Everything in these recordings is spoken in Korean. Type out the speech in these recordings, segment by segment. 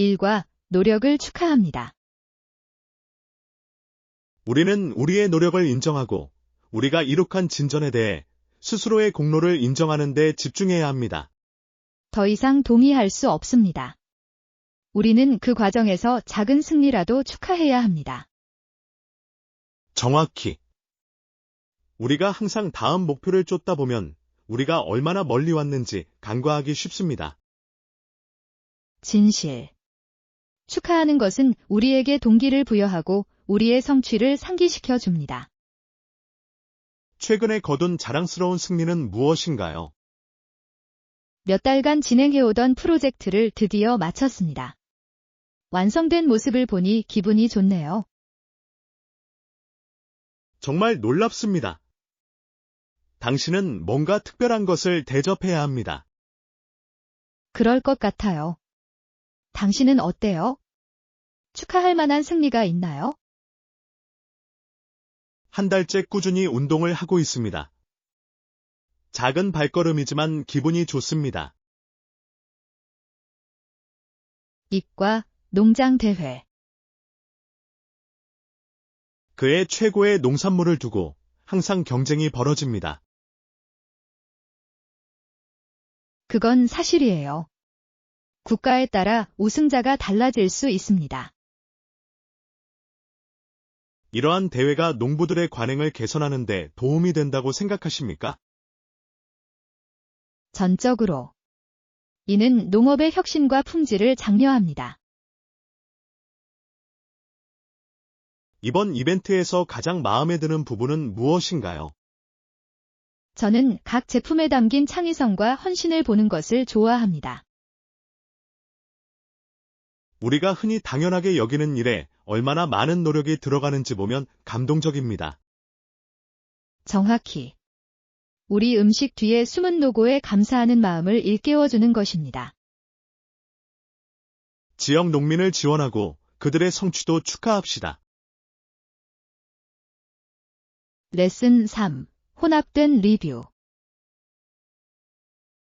일과 노력을 축하합니다. 우리는 우리의 노력을 인정하고 우리가 이룩한 진전에 대해 스스로의 공로를 인정하는 데 집중해야 합니다. 더 이상 동의할 수 없습니다. 우리는 그 과정에서 작은 승리라도 축하해야 합니다. 정확히. 우리가 항상 다음 목표를 쫓다 보면 우리가 얼마나 멀리 왔는지 간과하기 쉽습니다. 진실. 축하하는 것은 우리에게 동기를 부여하고 우리의 성취를 상기시켜 줍니다. 최근에 거둔 자랑스러운 승리는 무엇인가요? 몇 달간 진행해오던 프로젝트를 드디어 마쳤습니다. 완성된 모습을 보니 기분이 좋네요. 정말 놀랍습니다. 당신은 뭔가 특별한 것을 대접해야 합니다. 그럴 것 같아요. 당신은 어때요? 축하할 만한 승리가 있나요? 한 달째 꾸준히 운동을 하고 있습니다. 작은 발걸음이지만 기분이 좋습니다. 입과 농장 대회. 그의 최고의 농산물을 두고 항상 경쟁이 벌어집니다. 그건 사실이에요. 국가에 따라 우승자가 달라질 수 있습니다. 이러한 대회가 농부들의 관행을 개선하는 데 도움이 된다고 생각하십니까? 전적으로. 이는 농업의 혁신과 품질을 장려합니다. 이번 이벤트에서 가장 마음에 드는 부분은 무엇인가요? 저는 각 제품에 담긴 창의성과 헌신을 보는 것을 좋아합니다. 우리가 흔히 당연하게 여기는 일에 얼마나 많은 노력이 들어가는지 보면 감동적입니다. 정확히. 우리 음식 뒤에 숨은 노고에 감사하는 마음을 일깨워주는 것입니다. 지역 농민을 지원하고 그들의 성취도 축하합시다. 레슨 3. 혼합된 리뷰.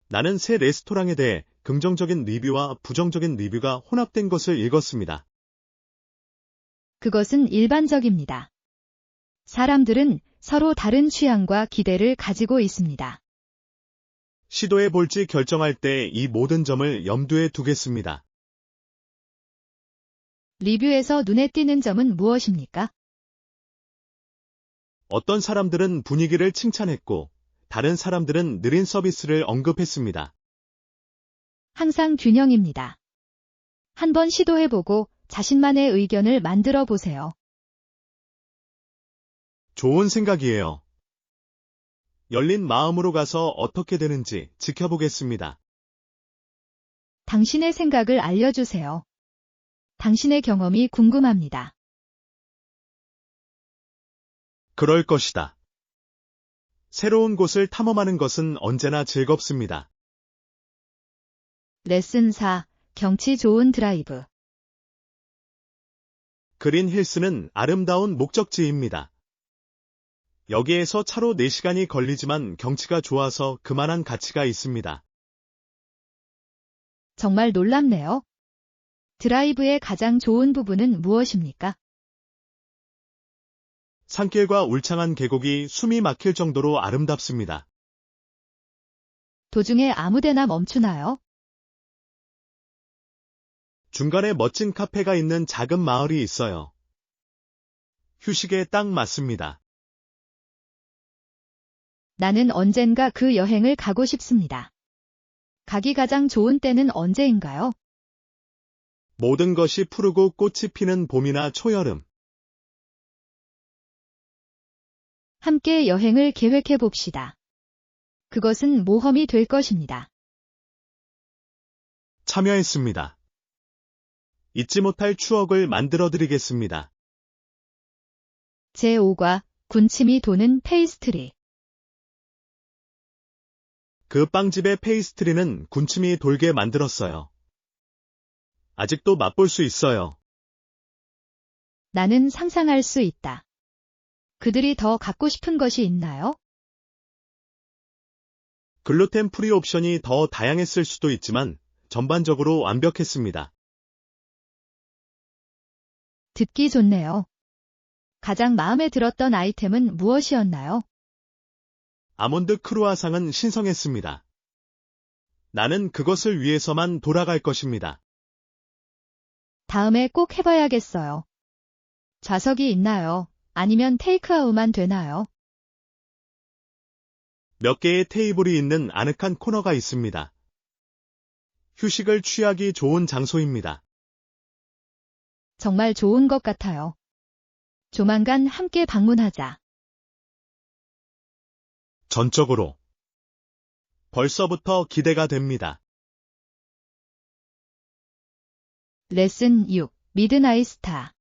나는 새 레스토랑에 대해 긍정적인 리뷰와 부정적인 리뷰가 혼합된 것을 읽었습니다. 그것은 일반적입니다. 사람들은 서로 다른 취향과 기대를 가지고 있습니다. 시도해 볼지 결정할 때 이 모든 점을 염두에 두겠습니다. 리뷰에서 눈에 띄는 점은 무엇입니까? 어떤 사람들은 분위기를 칭찬했고, 다른 사람들은 느린 서비스를 언급했습니다. 항상 균형입니다. 한번 시도해보고 자신만의 의견을 만들어 보세요. 좋은 생각이에요. 열린 마음으로 가서 어떻게 되는지 지켜보겠습니다. 당신의 생각을 알려주세요. 당신의 경험이 궁금합니다. 그럴 것이다. 새로운 곳을 탐험하는 것은 언제나 즐겁습니다. 레슨 4. 경치 좋은 드라이브. 그린 힐스는 아름다운 목적지입니다. 여기에서 차로 4시간이 걸리지만 경치가 좋아서 그만한 가치가 있습니다. 정말 놀랍네요. 드라이브의 가장 좋은 부분은 무엇입니까? 산길과 울창한 계곡이 숨이 막힐 정도로 아름답습니다. 도중에 아무데나 멈추나요? 중간에 멋진 카페가 있는 작은 마을이 있어요. 휴식에 딱 맞습니다. 나는 언젠가 그 여행을 가고 싶습니다. 가기 가장 좋은 때는 언제인가요? 모든 것이 푸르고 꽃이 피는 봄이나 초여름. 함께 여행을 계획해 봅시다. 그것은 모험이 될 것입니다. 참여했습니다. 잊지 못할 추억을 만들어 드리겠습니다. 제5과 군침이 도는 페이스트리. 그 빵집의 페이스트리는 군침이 돌게 만들었어요. 아직도 맛볼 수 있어요. 나는 상상할 수 있다. 그들이 더 갖고 싶은 것이 있나요? 글루텐 프리 옵션이 더 다양했을 수도 있지만 전반적으로 완벽했습니다. 듣기 좋네요. 가장 마음에 들었던 아이템은 무엇이었나요? 아몬드 크루아상은 신성했습니다. 나는 그것을 위해서만 돌아갈 것입니다. 다음에 꼭 해봐야겠어요. 좌석이 있나요? 아니면 테이크아웃만 되나요? 몇 개의 테이블이 있는 아늑한 코너가 있습니다. 휴식을 취하기 좋은 장소입니다. 정말 좋은 것 같아요. 조만간 함께 방문하자. 전적으로. 벌써부터 기대가 됩니다. 레슨 6. 미드나잇 스타.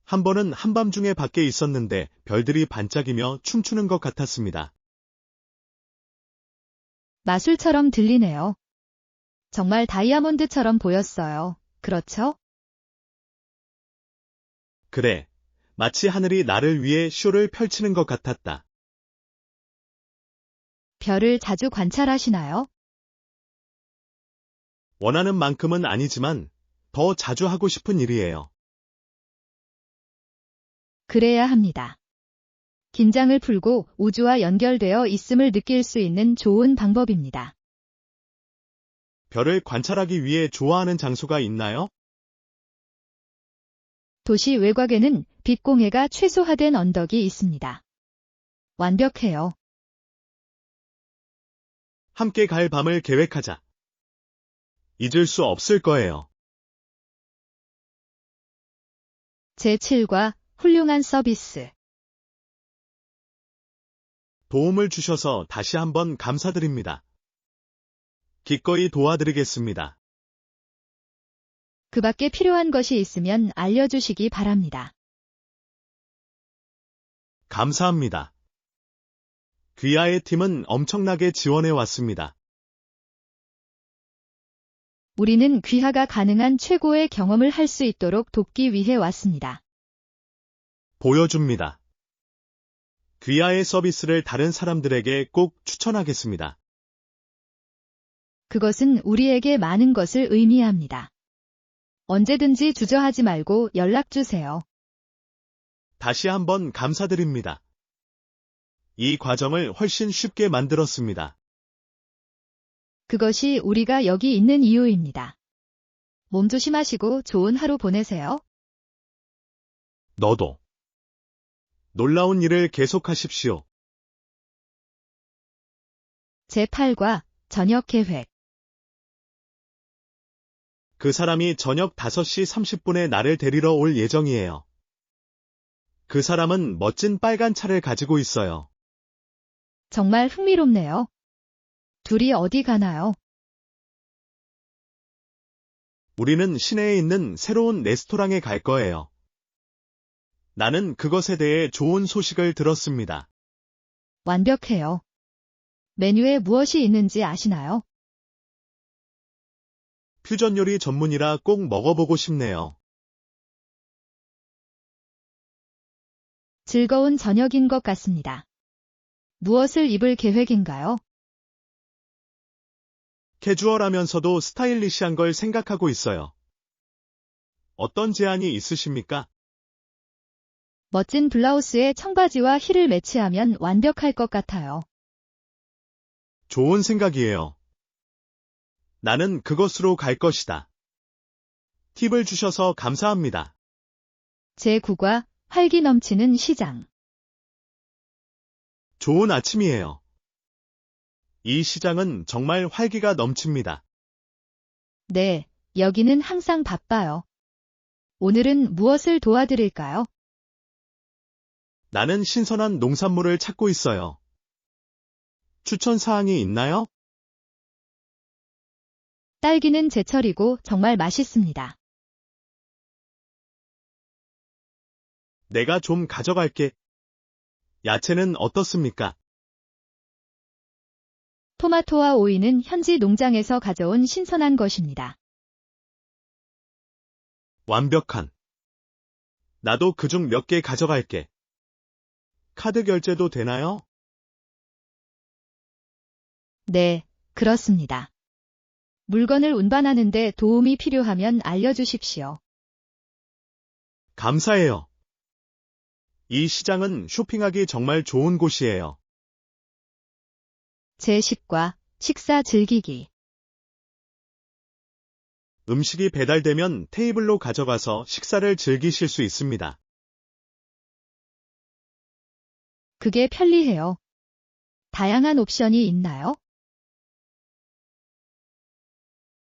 한 번은 한밤중에 밖에 있었는데 별들이 반짝이며 춤추는 것 같았습니다. 마술처럼 들리네요. 정말 다이아몬드처럼 보였어요. 그렇죠? 그래, 마치 하늘이 나를 위해 쇼를 펼치는 것 같았다. 별을 자주 관찰하시나요? 원하는 만큼은 아니지만 더 자주 하고 싶은 일이에요. 그래야 합니다. 긴장을 풀고 우주와 연결되어 있음을 느낄 수 있는 좋은 방법입니다. 별을 관찰하기 위해 좋아하는 장소가 있나요? 도시 외곽에는 빛공해가 최소화된 언덕이 있습니다. 완벽해요. 함께 갈 밤을 계획하자. 잊을 수 없을 거예요. 제7과 훌륭한 서비스. 도움을 주셔서 다시 한번 감사드립니다. 기꺼이 도와드리겠습니다. 그 밖에 필요한 것이 있으면 알려주시기 바랍니다. 감사합니다. 귀하의 팀은 엄청나게 지원해 왔습니다. 우리는 귀하가 가능한 최고의 경험을 할 수 있도록 돕기 위해 왔습니다. 보여줍니다. 귀하의 서비스를 다른 사람들에게 꼭 추천하겠습니다. 그것은 우리에게 많은 것을 의미합니다. 언제든지 주저하지 말고 연락주세요. 다시 한번 감사드립니다. 이 과정을 훨씬 쉽게 만들었습니다. 그것이 우리가 여기 있는 이유입니다. 몸 조심하시고 좋은 하루 보내세요. 너도. 놀라운 일을 계속하십시오. 제8과 저녁 계획. 그 사람이 저녁 5시 30분에 나를 데리러 올 예정이에요. 그 사람은 멋진 빨간 차를 가지고 있어요. 정말 흥미롭네요. 둘이 어디 가나요? 우리는 시내에 있는 새로운 레스토랑에 갈 거예요. 나는 그것에 대해 좋은 소식을 들었습니다. 완벽해요. 메뉴에 무엇이 있는지 아시나요? 퓨전 요리 전문이라 꼭 먹어보고 싶네요. 즐거운 저녁인 것 같습니다. 무엇을 입을 계획인가요? 캐주얼하면서도 스타일리시한 걸 생각하고 있어요. 어떤 제안이 있으십니까? 멋진 블라우스에 청바지와 힐을 매치하면 완벽할 것 같아요. 좋은 생각이에요. 나는 그것으로 갈 것이다. 팁을 주셔서 감사합니다. 제9과 활기 넘치는 시장. 좋은 아침이에요. 이 시장은 정말 활기가 넘칩니다. 네, 여기는 항상 바빠요. 오늘은 무엇을 도와드릴까요? 나는 신선한 농산물을 찾고 있어요. 추천 사항이 있나요? 딸기는 제철이고 정말 맛있습니다. 내가 좀 가져갈게. 야채는 어떻습니까? 토마토와 오이는 현지 농장에서 가져온 신선한 것입니다. 완벽한. 나도 그중 몇 개 가져갈게. 카드 결제도 되나요? 네, 그렇습니다. 물건을 운반하는데 도움이 필요하면 알려주십시오. 감사해요. 이 시장은 쇼핑하기 정말 좋은 곳이에요. 제10과 식사 즐기기. 음식이 배달되면 테이블로 가져가서 식사를 즐기실 수 있습니다. 그게 편리해요. 다양한 옵션이 있나요?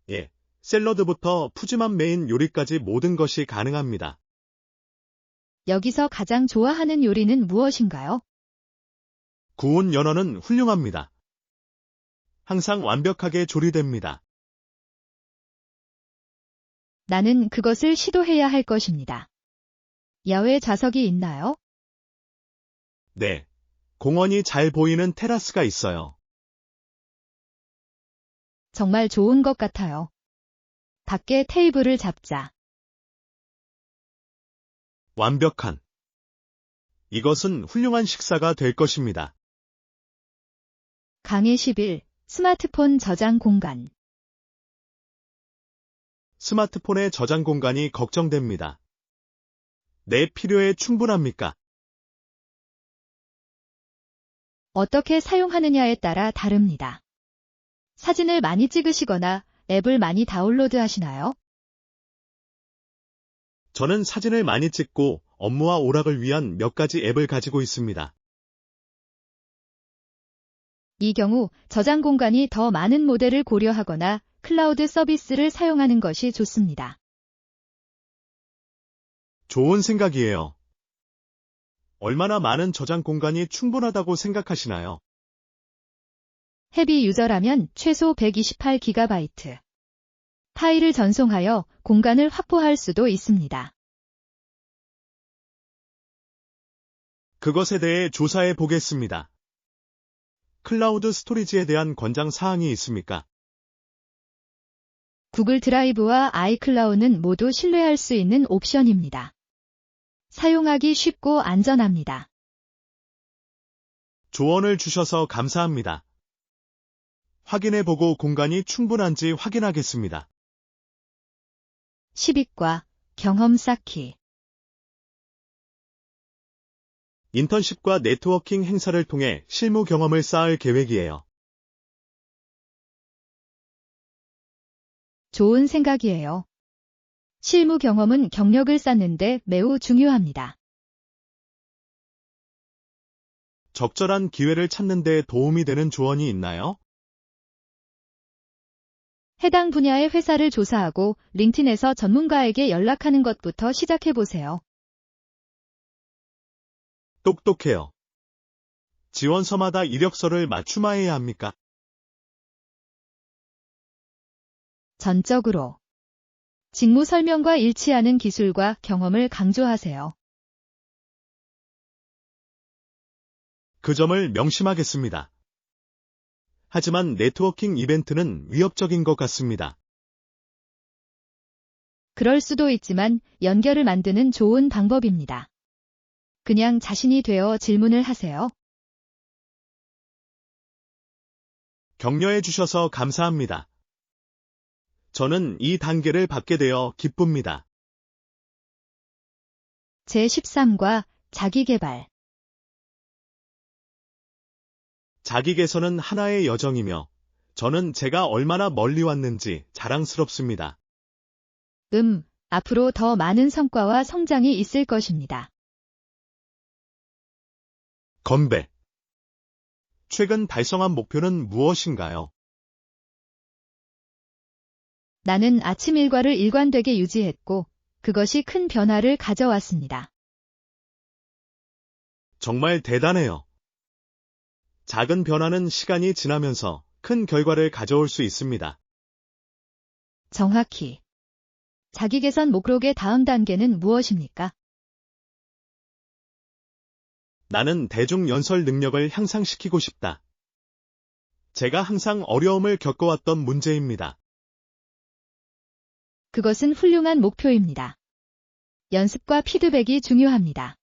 예, 샐러드부터 푸짐한 메인 요리까지 모든 것이 가능합니다. 여기서 가장 좋아하는 요리는 무엇인가요? 구운 연어는 훌륭합니다. 항상 완벽하게 조리됩니다. 나는 그것을 시도해야 할 것입니다. 야외 좌석이 있나요? 네, 공원이 잘 보이는 테라스가 있어요. 정말 좋은 것 같아요. 밖에 테이블을 잡자. 완벽한. 이것은 훌륭한 식사가 될 것입니다. 강의 11. 스마트폰 저장 공간. 스마트폰의 저장 공간이 걱정됩니다. 내 필요에 충분합니까? 어떻게 사용하느냐에 따라 다릅니다. 사진을 많이 찍으시거나 앱을 많이 다운로드 하시나요? 저는 사진을 많이 찍고 업무와 오락을 위한 몇 가지 앱을 가지고 있습니다. 이 경우 저장 공간이 더 많은 모델을 고려하거나 클라우드 서비스를 사용하는 것이 좋습니다. 좋은 생각이에요. 얼마나 많은 저장 공간이 충분하다고 생각하시나요? 헤비 유저라면 최소 128GB. 파일을 전송하여 공간을 확보할 수도 있습니다. 그것에 대해 조사해 보겠습니다. 클라우드 스토리지에 대한 권장 사항이 있습니까? 구글 드라이브와 아이클라우드는 모두 신뢰할 수 있는 옵션입니다. 사용하기 쉽고 안전합니다. 조언을 주셔서 감사합니다. 확인해보고 공간이 충분한지 확인하겠습니다. 10위과 경험 쌓기. 인턴십과 네트워킹 행사를 통해 실무 경험을 쌓을 계획이에요. 좋은 생각이에요. 실무 경험은 경력을 쌓는데 매우 중요합니다. 적절한 기회를 찾는 데 도움이 되는 조언이 있나요? 해당 분야의 회사를 조사하고 링틴에서 전문가에게 연락하는 것부터 시작해보세요. 똑똑해요. 지원서마다 이력서를 맞춤화해야 합니까? 전적으로. 직무 설명과 일치하는 기술과 경험을 강조하세요. 그 점을 명심하겠습니다. 하지만 네트워킹 이벤트는 위협적인 것 같습니다. 그럴 수도 있지만 연결을 만드는 좋은 방법입니다. 그냥 자신이 되어 질문을 하세요. 격려해 주셔서 감사합니다. 저는 이 단계를 받게 되어 기쁩니다. 제13과 자기개발. 자기 개선은 하나의 여정이며 저는 제가 얼마나 멀리 왔는지 자랑스럽습니다. 앞으로 더 많은 성과와 성장이 있을 것입니다. 건배. 최근 달성한 목표는 무엇인가요? 나는 아침 일과를 일관되게 유지했고, 그것이 큰 변화를 가져왔습니다. 정말 대단해요. 작은 변화는 시간이 지나면서 큰 결과를 가져올 수 있습니다. 정확히. 자기 개선 목록의 다음 단계는 무엇입니까? 나는 대중 연설 능력을 향상시키고 싶다. 제가 항상 어려움을 겪어왔던 문제입니다. 그것은 훌륭한 목표입니다. 연습과 피드백이 중요합니다.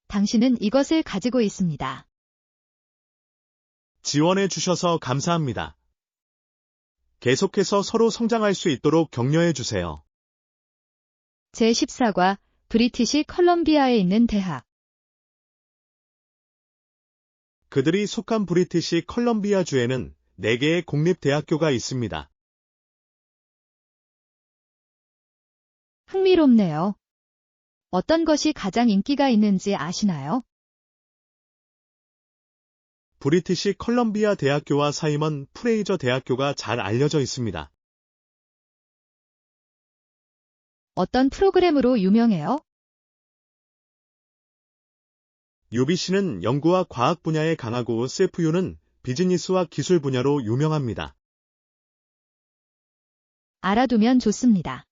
당신은 이것을 가지고 있습니다. 지원해 주셔서 감사합니다. 계속해서 서로 성장할 수 있도록 격려해 주세요. 제14과 브리티시 컬럼비아에 있는 대학. 그들이 속한 브리티시 컬럼비아주에는 4개의 공립대학교가 있습니다. 흥미롭네요. 어떤 것이 가장 인기가 있는지 아시나요? 브리티시 컬럼비아 대학교와 사이먼 프레이저 대학교가 잘 알려져 있습니다. 어떤 프로그램으로 유명해요? UBC는 연구와 과학 분야에 강하고 CFU는 비즈니스와 기술 분야로 유명합니다. 알아두면 좋습니다.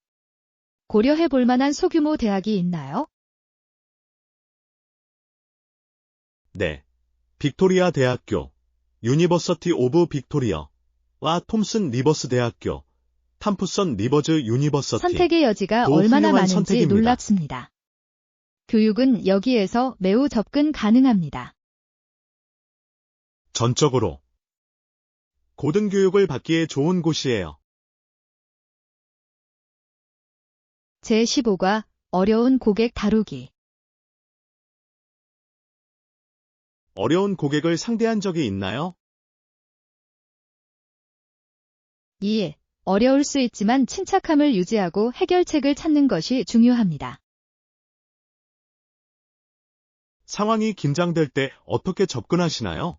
고려해 볼 만한 소규모 대학이 있나요? 네. 빅토리아 대학교, 유니버서티 오브 빅토리아와 톰슨 리버스 대학교, 탐프선 리버즈 유니버서티. 선택의 여지가 또 얼마나 훌륭한 많은지 선택입니다. 놀랍습니다. 교육은 여기에서 매우 접근 가능합니다. 전적으로 고등교육을 받기에 좋은 곳이에요. 제15과 어려운 고객 다루기. 어려운 고객을 상대한 적이 있나요? 이 어려울 수 있지만 침착함을 유지하고 해결책을 찾는 것이 중요합니다. 상황이 긴장될 때 어떻게 접근하시나요?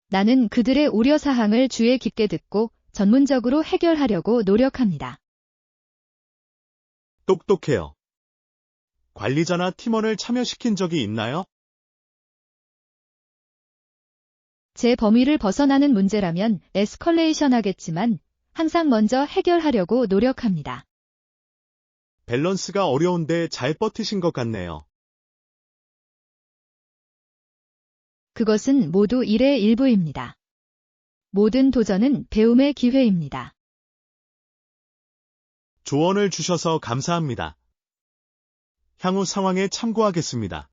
나는 그들의 우려사항을 주의 깊게 듣고 전문적으로 해결하려고 노력합니다. 똑똑해요. 관리자나 팀원을 참여시킨 적이 있나요? 제 범위를 벗어나는 문제라면 에스컬레이션 하겠지만 항상 먼저 해결하려고 노력합니다. 밸런스가 어려운데 잘 버티신 것 같네요. 그것은 모두 일의 일부입니다. 모든 도전은 배움의 기회입니다. 조언을 주셔서 감사합니다. 향후 상황에 참고하겠습니다.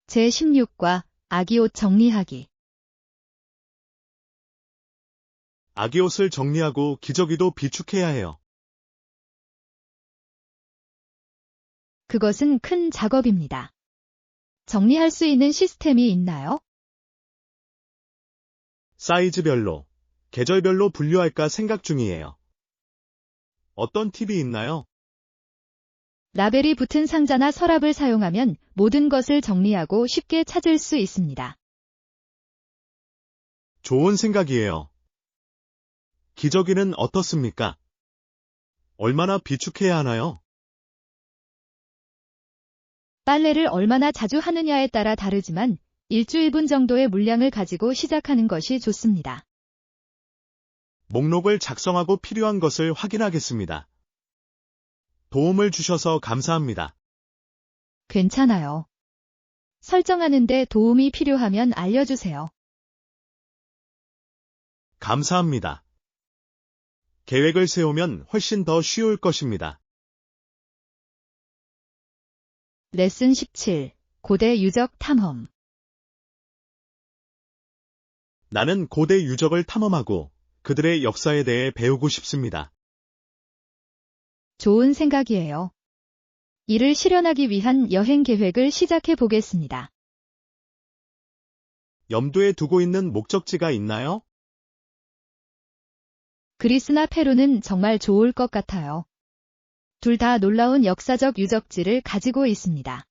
제16과 아기 옷 정리하기. 아기 옷을 정리하고 기저귀도 비축해야 해요. 그것은 큰 작업입니다. 정리할 수 있는 시스템이 있나요? 사이즈별로, 계절별로 분류할까 생각 중이에요. 어떤 팁이 있나요? 라벨이 붙은 상자나 서랍을 사용하면 모든 것을 정리하고 쉽게 찾을 수 있습니다. 좋은 생각이에요. 기저귀는 어떻습니까? 얼마나 비축해야 하나요? 빨래를 얼마나 자주 하느냐에 따라 다르지만 일주일분 정도의 물량을 가지고 시작하는 것이 좋습니다. 목록을 작성하고 필요한 것을 확인하겠습니다. 도움을 주셔서 감사합니다. 괜찮아요. 설정하는데 도움이 필요하면 알려주세요. 감사합니다. 계획을 세우면 훨씬 더 쉬울 것입니다. 레슨 17. 고대 유적 탐험. 나는 고대 유적을 탐험하고 그들의 역사에 대해 배우고 싶습니다. 좋은 생각이에요. 이를 실현하기 위한 여행 계획을 시작해 보겠습니다. 염두에 두고 있는 목적지가 있나요? 그리스나 페루는 정말 좋을 것 같아요. 둘 다 놀라운 역사적 유적지를 가지고 있습니다.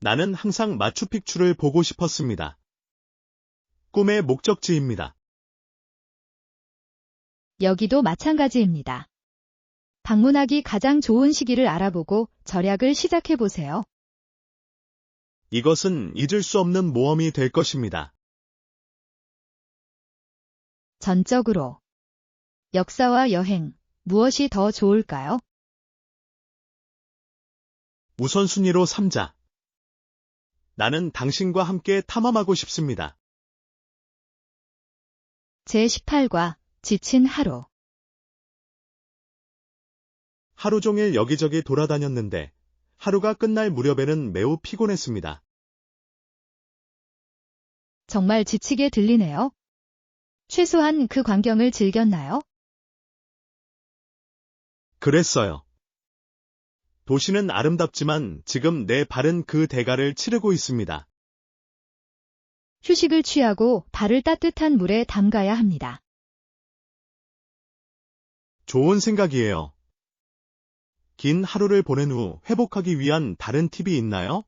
나는 항상 마추픽추를 보고 싶었습니다. 꿈의 목적지입니다. 여기도 마찬가지입니다. 방문하기 가장 좋은 시기를 알아보고 절약을 시작해 보세요. 이것은 잊을 수 없는 모험이 될 것입니다. 전적으로. 역사와 여행, 무엇이 더 좋을까요? 우선순위로 3자. 나는 당신과 함께 탐험하고 싶습니다. 제18과 지친 하루. 하루 종일 여기저기 돌아다녔는데 하루가 끝날 무렵에는 매우 피곤했습니다. 정말 지치게 들리네요. 최소한 그 광경을 즐겼나요? 그랬어요. 도시는 아름답지만 지금 내 발은 그 대가를 치르고 있습니다. 휴식을 취하고 발을 따뜻한 물에 담가야 합니다. 좋은 생각이에요. 긴 하루를 보낸 후 회복하기 위한 다른 팁이 있나요?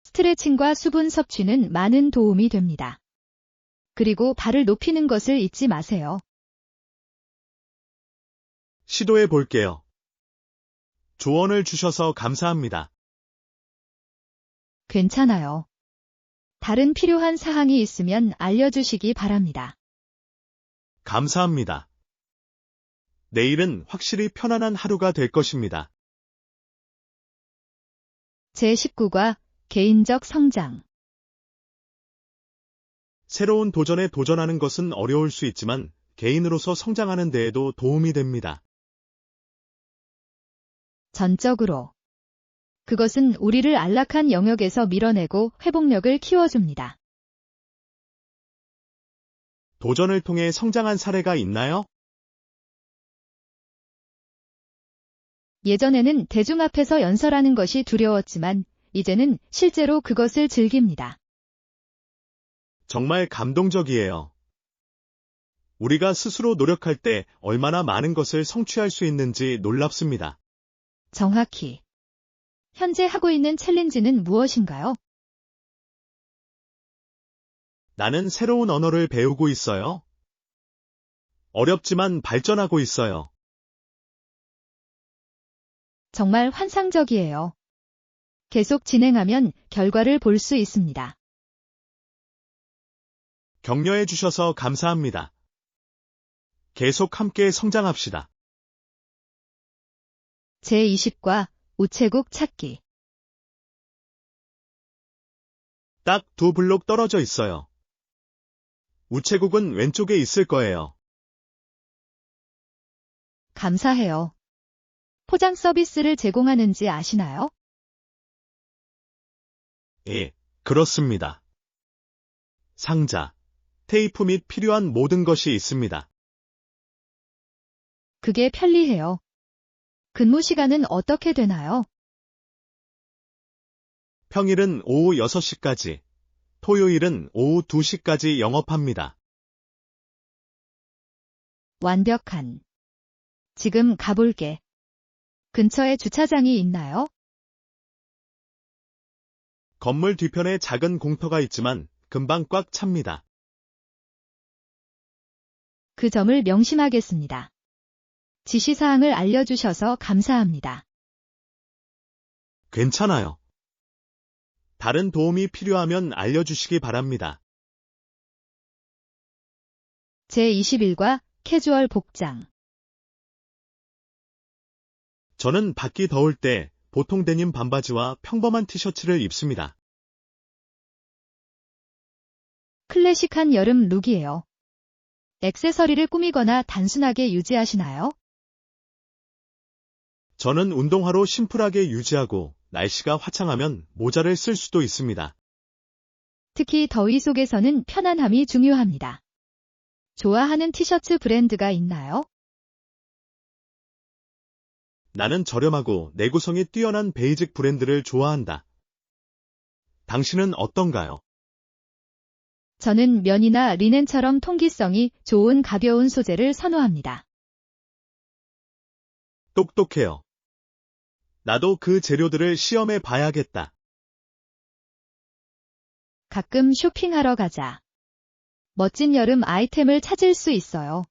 스트레칭과 수분 섭취는 많은 도움이 됩니다. 그리고 발을 높이는 것을 잊지 마세요. 시도해 볼게요. 조언을 주셔서 감사합니다. 괜찮아요. 다른 필요한 사항이 있으면 알려주시기 바랍니다. 감사합니다. 내일은 확실히 편안한 하루가 될 것입니다. 제19과 개인적 성장. 새로운 도전에 도전하는 것은 어려울 수 있지만 개인으로서 성장하는 데에도 도움이 됩니다. 전적으로. 그것은 우리를 안락한 영역에서 밀어내고 회복력을 키워줍니다. 도전을 통해 성장한 사례가 있나요? 예전에는 대중 앞에서 연설하는 것이 두려웠지만 이제는 실제로 그것을 즐깁니다. 정말 감동적이에요. 우리가 스스로 노력할 때 얼마나 많은 것을 성취할 수 있는지 놀랍습니다. 정확히. 현재 하고 있는 챌린지는 무엇인가요? 나는 새로운 언어를 배우고 있어요. 어렵지만 발전하고 있어요. 정말 환상적이에요. 계속 진행하면 결과를 볼 수 있습니다. 격려해 주셔서 감사합니다. 계속 함께 성장합시다. 제20과 우체국 찾기. 딱 2블록 떨어져 있어요. 우체국은 왼쪽에 있을 거예요. 감사해요. 포장 서비스를 제공하는지 아시나요? 예, 그렇습니다. 상자, 테이프 및 필요한 모든 것이 있습니다. 그게 편리해요. 근무 시간은 어떻게 되나요? 평일은 오후 6시까지, 토요일은 오후 2시까지 영업합니다. 완벽한. 지금 가볼게. 근처에 주차장이 있나요? 건물 뒤편에 작은 공터가 있지만 금방 꽉 찹니다. 그 점을 명심하겠습니다. 지시사항을 알려주셔서 감사합니다. 괜찮아요. 다른 도움이 필요하면 알려주시기 바랍니다. 제21과 캐주얼 복장. 저는 밖이 더울 때 보통 데님 반바지와 평범한 티셔츠를 입습니다. 클래식한 여름 룩이에요. 액세서리를 꾸미거나 단순하게 유지하시나요? 저는 운동화로 심플하게 유지하고 날씨가 화창하면 모자를 쓸 수도 있습니다. 특히 더위 속에서는 편안함이 중요합니다. 좋아하는 티셔츠 브랜드가 있나요? 나는 저렴하고 내구성이 뛰어난 베이직 브랜드를 좋아한다. 당신은 어떤가요? 저는 면이나 리넨처럼 통기성이 좋은 가벼운 소재를 선호합니다. 똑똑해요. 나도 그 재료들을 시험해 봐야겠다. 가끔 쇼핑하러 가자. 멋진 여름 아이템을 찾을 수 있어요.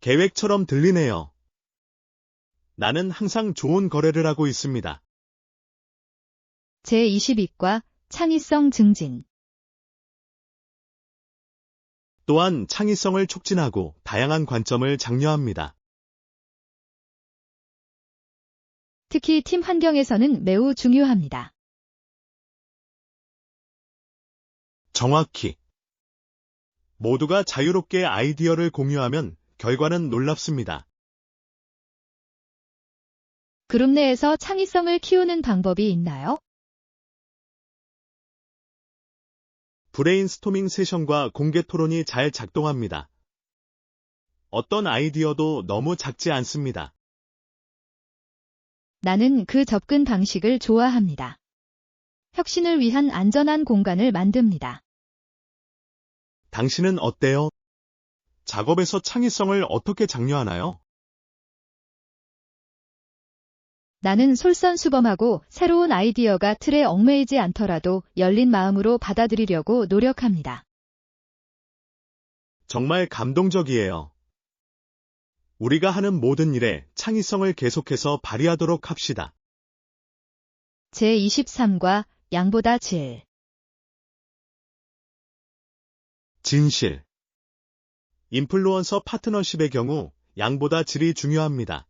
계획처럼 들리네요. 나는 항상 좋은 거래를 하고 있습니다. 제22과 창의성 증진. 또한 창의성을 촉진하고 다양한 관점을 장려합니다. 특히 팀 환경에서는 매우 중요합니다. 정확히. 모두가 자유롭게 아이디어를 공유하면 결과는 놀랍습니다. 그룹 내에서 창의성을 키우는 방법이 있나요? 브레인스토밍 세션과 공개 토론이 잘 작동합니다. 어떤 아이디어도 너무 작지 않습니다. 나는 그 접근 방식을 좋아합니다. 혁신을 위한 안전한 공간을 만듭니다. 당신은 어때요? 작업에서 창의성을 어떻게 장려하나요? 나는 솔선수범하고 새로운 아이디어가 틀에 얽매이지 않더라도 열린 마음으로 받아들이려고 노력합니다. 정말 감동적이에요. 우리가 하는 모든 일에 창의성을 계속해서 발휘하도록 합시다. 제23과 양보다 질. 진실. 인플루언서 파트너십의 경우 양보다 질이 중요합니다.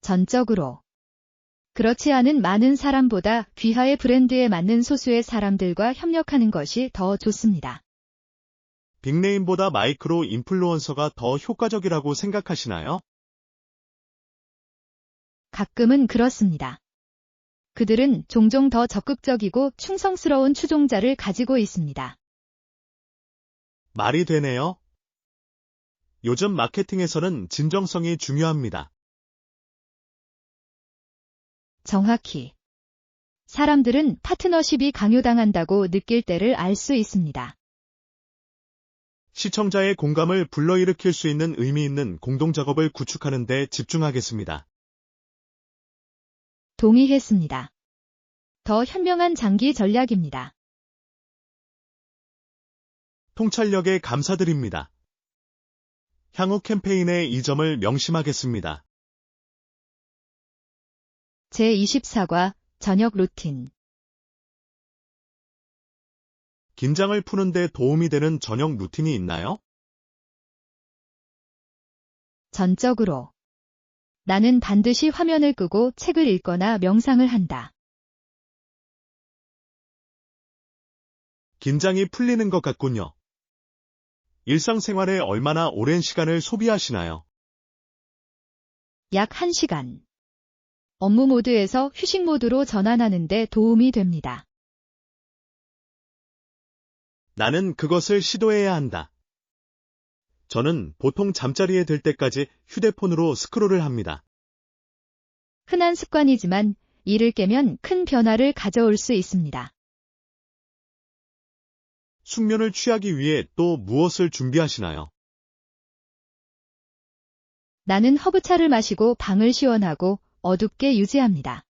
전적으로. 그렇지 않은 많은 사람보다 귀하의 브랜드에 맞는 소수의 사람들과 협력하는 것이 더 좋습니다. 빅네임보다 마이크로 인플루언서가 더 효과적이라고 생각하시나요? 가끔은 그렇습니다. 그들은 종종 더 적극적이고 충성스러운 추종자를 가지고 있습니다. 말이 되네요. 요즘 마케팅에서는 진정성이 중요합니다. 정확히. 사람들은 파트너십이 강요당한다고 느낄 때를 알 수 있습니다. 시청자의 공감을 불러일으킬 수 있는 의미 있는 공동작업을 구축하는 데 집중하겠습니다. 동의했습니다. 더 현명한 장기 전략입니다. 통찰력에 감사드립니다. 향후 캠페인의 이 점을 명심하겠습니다. 제24과 저녁 루틴. 긴장을 푸는 데 도움이 되는 저녁 루틴이 있나요? 전적으로. 나는 반드시 화면을 끄고 책을 읽거나 명상을 한다. 긴장이 풀리는 것 같군요. 일상생활에 얼마나 오랜 시간을 소비하시나요? 약 1시간. 업무 모드에서 휴식 모드로 전환하는 데 도움이 됩니다. 나는 그것을 시도해야 한다. 저는 보통 잠자리에 들 때까지 휴대폰으로 스크롤을 합니다. 흔한 습관이지만 이를 깨면 큰 변화를 가져올 수 있습니다. 숙면을 취하기 위해 또 무엇을 준비하시나요? 나는 허브차를 마시고 방을 시원하고 어둡게 유지합니다.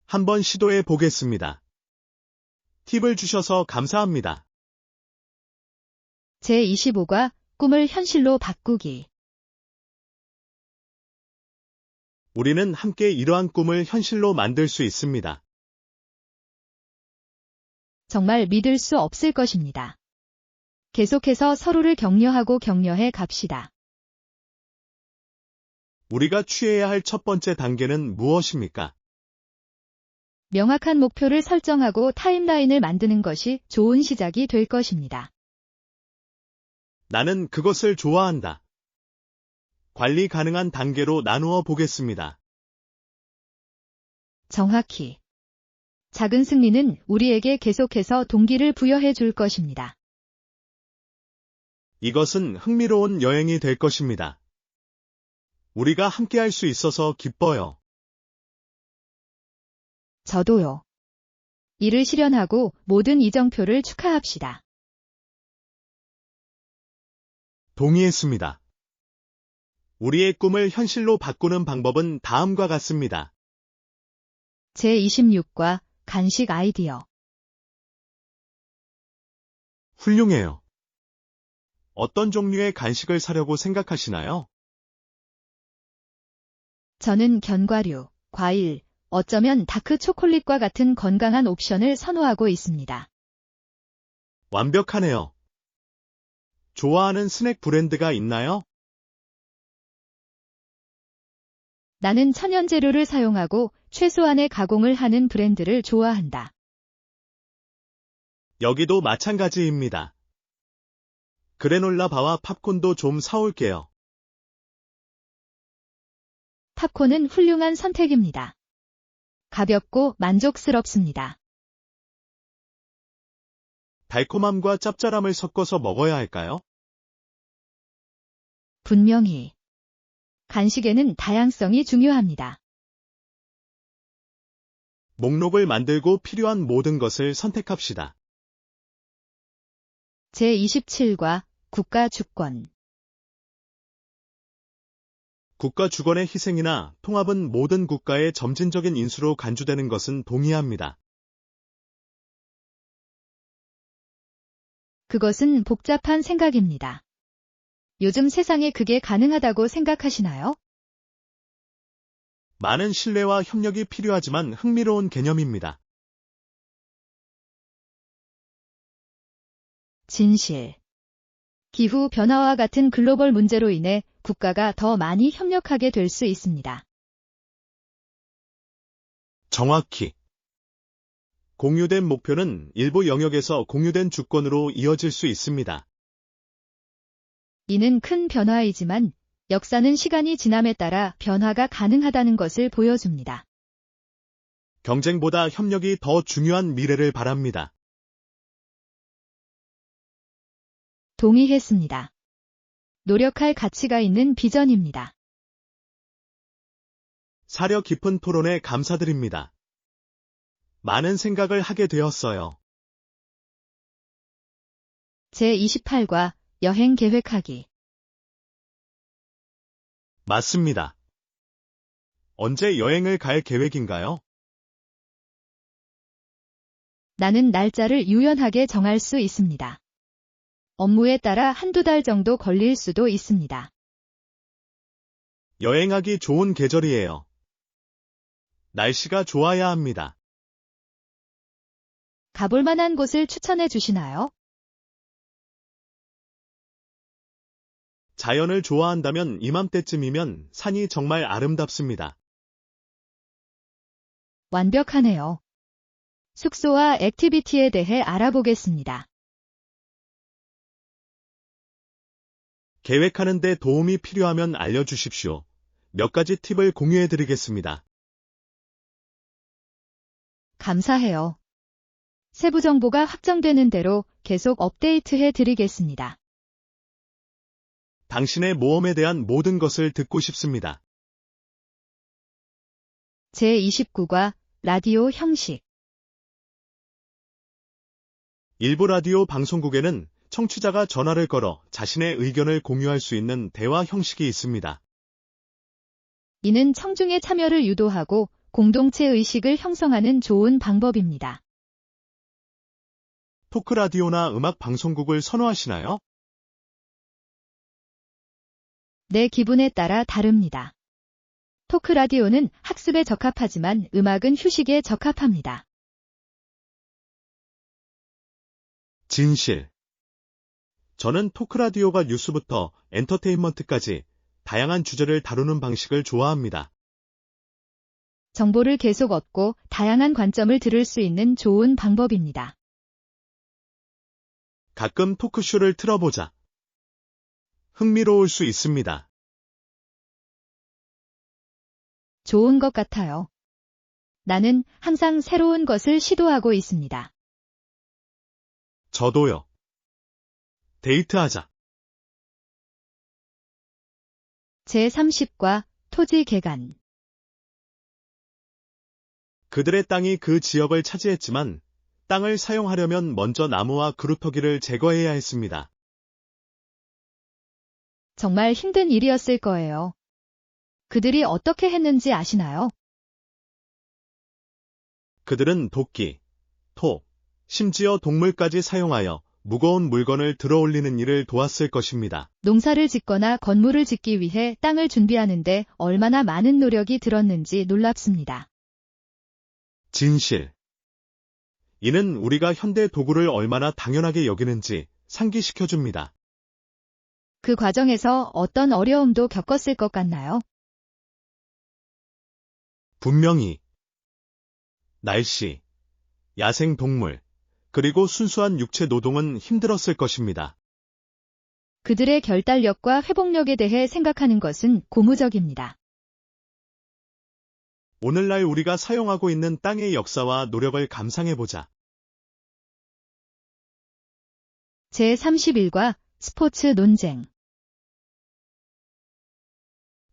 한번 시도해 보겠습니다. 팁을 주셔서 감사합니다. 제25과 꿈을 현실로 바꾸기. 우리는 함께 이러한 꿈을 현실로 만들 수 있습니다. 정말 믿을 수 없을 것입니다. 계속해서 서로를 격려하고 격려해 갑시다. 우리가 취해야 할 첫 번째 단계는 무엇입니까? 명확한 목표를 설정하고 타임라인을 만드는 것이 좋은 시작이 될 것입니다. 나는 그것을 좋아한다. 관리 가능한 단계로 나누어 보겠습니다. 정확히. 작은 승리는 우리에게 계속해서 동기를 부여해 줄 것입니다. 이것은 흥미로운 여행이 될 것입니다. 우리가 함께할 수 있어서 기뻐요. 저도요. 이를 실현하고 모든 이정표를 축하합시다. 동의했습니다. 우리의 꿈을 현실로 바꾸는 방법은 다음과 같습니다. 제26과 간식 아이디어. 훌륭해요. 어떤 종류의 간식을 사려고 생각하시나요? 저는 견과류, 과일, 어쩌면 다크 초콜릿과 같은 건강한 옵션을 선호하고 있습니다. 완벽하네요. 좋아하는 스낵 브랜드가 있나요? 나는 천연 재료를 사용하고 최소한의 가공을 하는 브랜드를 좋아한다. 여기도 마찬가지입니다. 그래놀라 바와 팝콘도 좀 사올게요. 팝콘은 훌륭한 선택입니다. 가볍고 만족스럽습니다. 달콤함과 짭짤함을 섞어서 먹어야 할까요? 분명히. 간식에는 다양성이 중요합니다. 목록을 만들고 필요한 모든 것을 선택합시다. 제27과 국가 주권. 국가 주권의 희생이나 통합은 모든 국가의 점진적인 인수로 간주되는 것은 동의합니다. 그것은 복잡한 생각입니다. 요즘 세상에 그게 가능하다고 생각하시나요? 많은 신뢰와 협력이 필요하지만 흥미로운 개념입니다. 진실. 기후 변화와 같은 글로벌 문제로 인해 국가가 더 많이 협력하게 될 수 있습니다. 정확히. 공유된 목표는 일부 영역에서 공유된 주권으로 이어질 수 있습니다. 이는 큰 변화이지만 역사는 시간이 지남에 따라 변화가 가능하다는 것을 보여줍니다. 경쟁보다 협력이 더 중요한 미래를 바랍니다. 동의했습니다. 노력할 가치가 있는 비전입니다. 사려 깊은 토론에 감사드립니다. 많은 생각을 하게 되었어요. 제28과 여행 계획하기. 맞습니다. 언제 여행을 갈 계획인가요? 나는 날짜를 유연하게 정할 수 있습니다. 업무에 따라 한두 달 정도 걸릴 수도 있습니다. 여행하기 좋은 계절이에요. 날씨가 좋아야 합니다. 가볼 만한 곳을 추천해 주시나요? 자연을 좋아한다면 이맘때쯤이면 산이 정말 아름답습니다. 완벽하네요. 숙소와 액티비티에 대해 알아보겠습니다. 계획하는 데 도움이 필요하면 알려주십시오. 몇 가지 팁을 공유해 드리겠습니다. 감사해요. 세부 정보가 확정되는 대로 계속 업데이트해 드리겠습니다. 당신의 모험에 대한 모든 것을 듣고 싶습니다. 제29과 라디오 형식. 일부 라디오 방송국에는 청취자가 전화를 걸어 자신의 의견을 공유할 수 있는 대화 형식이 있습니다. 이는 청중의 참여를 유도하고 공동체 의식을 형성하는 좋은 방법입니다. 토크 라디오나 음악 방송국을 선호하시나요? 내 기분에 따라 다릅니다. 토크 라디오는 학습에 적합하지만 음악은 휴식에 적합합니다. 진실. 저는 토크 라디오가 뉴스부터 엔터테인먼트까지 다양한 주제를 다루는 방식을 좋아합니다. 정보를 계속 얻고 다양한 관점을 들을 수 있는 좋은 방법입니다. 가끔 토크쇼를 틀어보자. 흥미로울 수 있습니다. 좋은 것 같아요. 나는 항상 새로운 것을 시도하고 있습니다. 저도요. 데이트하자. 제30과 토지 개간. 그들의 땅이 그 지역을 차지했지만 땅을 사용하려면 먼저 나무와 그루터기를 제거해야 했습니다. 정말 힘든 일이었을 거예요. 그들이 어떻게 했는지 아시나요? 그들은 도끼, 토, 심지어 동물까지 사용하여 무거운 물건을 들어올리는 일을 도왔을 것입니다. 농사를 짓거나 건물을 짓기 위해 땅을 준비하는데 얼마나 많은 노력이 들었는지 놀랍습니다. 진실. 이는 우리가 현대 도구를 얼마나 당연하게 여기는지 상기시켜줍니다. 그 과정에서 어떤 어려움도 겪었을 것 같나요? 분명히 날씨, 야생 동물, 그리고 순수한 육체 노동은 힘들었을 것입니다. 그들의 결단력과 회복력에 대해 생각하는 것은 고무적입니다. 오늘날 우리가 사용하고 있는 땅의 역사와 노력을 감상해보자. 제31과 스포츠 논쟁.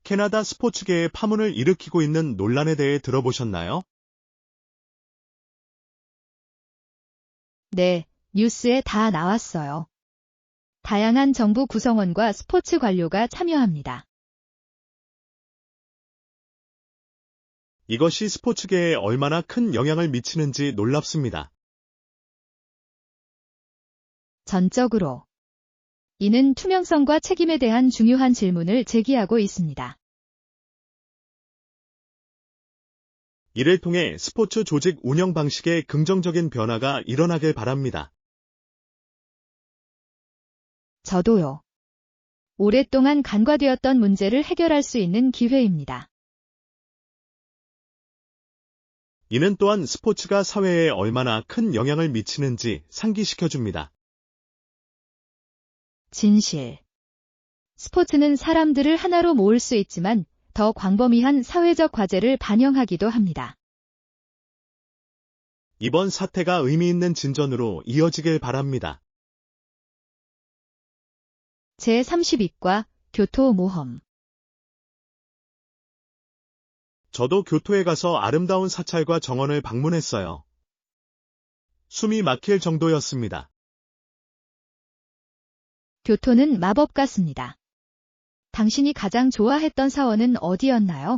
캐나다 스포츠계에 파문을 일으키고 있는 논란에 대해 들어보셨나요? 네, 뉴스에 다 나왔어요. 다양한 정부 구성원과 스포츠 관료가 참여합니다. 이것이 스포츠계에 얼마나 큰 영향을 미치는지 놀랍습니다. 전적으로. 이는 투명성과 책임에 대한 중요한 질문을 제기하고 있습니다. 이를 통해 스포츠 조직 운영 방식에 긍정적인 변화가 일어나길 바랍니다. 저도요. 오랫동안 간과되었던 문제를 해결할 수 있는 기회입니다. 이는 또한 스포츠가 사회에 얼마나 큰 영향을 미치는지 상기시켜줍니다. 진실. 스포츠는 사람들을 하나로 모을 수 있지만 더 광범위한 사회적 과제를 반영하기도 합니다. 이번 사태가 의미 있는 진전으로 이어지길 바랍니다. 제32과 교토모험. 저도 교토에 가서 아름다운 사찰과 정원을 방문했어요. 숨이 막힐 정도였습니다. 교토는 마법 같습니다. 당신이 가장 좋아했던 사원은 어디였나요?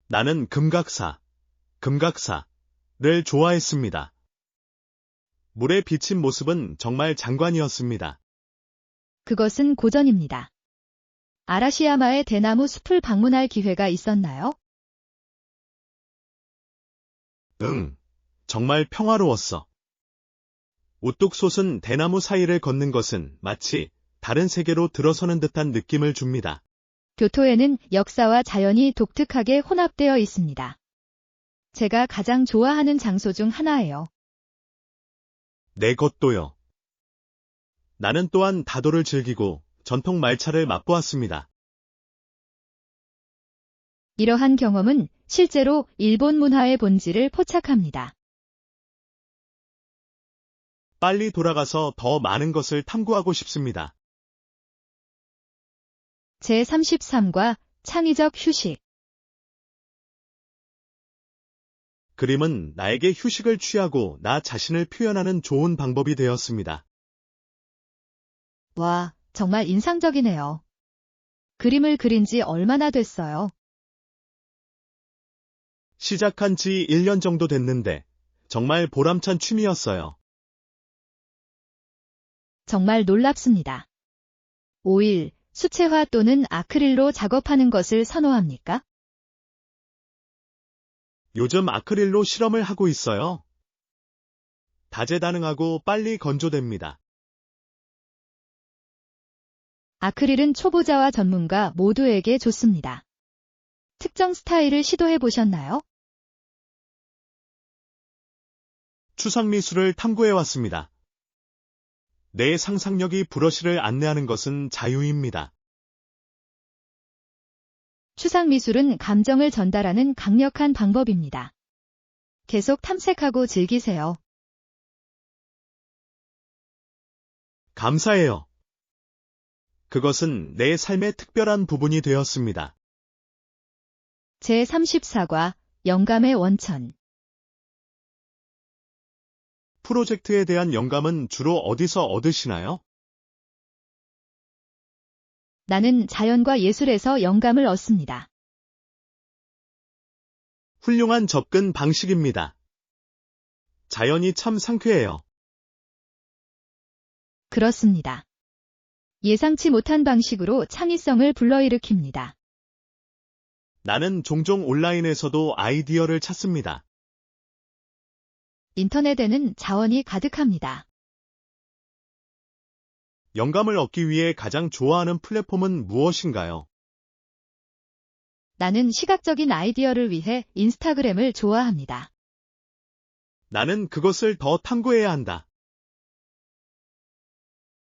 나는 금각사를 좋아했습니다. 물에 비친 모습은 정말 장관이었습니다. 그것은 고전입니다. 아라시야마의 대나무 숲을 방문할 기회가 있었나요? 응, 정말 평화로웠어. 우뚝 솟은 대나무 사이를 걷는 것은 마치 다른 세계로 들어서는 듯한 느낌을 줍니다. 교토에는 역사와 자연이 독특하게 혼합되어 있습니다. 제가 가장 좋아하는 장소 중 하나예요. 내 것도요. 나는 또한 다도를 즐기고 전통 말차를 맛보았습니다. 이러한 경험은 실제로 일본 문화의 본질을 포착합니다. 빨리 돌아가서 더 많은 것을 탐구하고 싶습니다. 제33과 창의적 휴식. 그림은 나에게 휴식을 취하고 나 자신을 표현하는 좋은 방법이 되었습니다. 와, 정말 인상적이네요. 그림을 그린 지 얼마나 됐어요? 시작한 지 1년 정도 됐는데 정말 보람찬 취미였어요. 정말 놀랍습니다. 오일, 수채화 또는 아크릴로 작업하는 것을 선호합니까? 요즘 아크릴로 실험을 하고 있어요. 다재다능하고 빨리 건조됩니다. 아크릴은 초보자와 전문가 모두에게 좋습니다. 특정 스타일을 시도해 보셨나요? 추상미술을 탐구해왔습니다. 내 상상력이 브러쉬를 안내하는 것은 자유입니다. 추상 미술은 감정을 전달하는 강력한 방법입니다. 계속 탐색하고 즐기세요. 감사해요. 그것은 내 삶의 특별한 부분이 되었습니다. 제34과 영감의 원천. 프로젝트에 대한 영감은 주로 어디서 얻으시나요? 나는 자연과 예술에서 영감을 얻습니다. 훌륭한 접근 방식입니다. 자연이 참 상쾌해요. 그렇습니다. 예상치 못한 방식으로 창의성을 불러일으킵니다. 나는 종종 온라인에서도 아이디어를 찾습니다. 인터넷에는 자원이 가득합니다. 영감을 얻기 위해 가장 좋아하는 플랫폼은 무엇인가요? 나는 시각적인 아이디어를 위해 인스타그램을 좋아합니다. 나는 그것을 더 탐구해야 한다.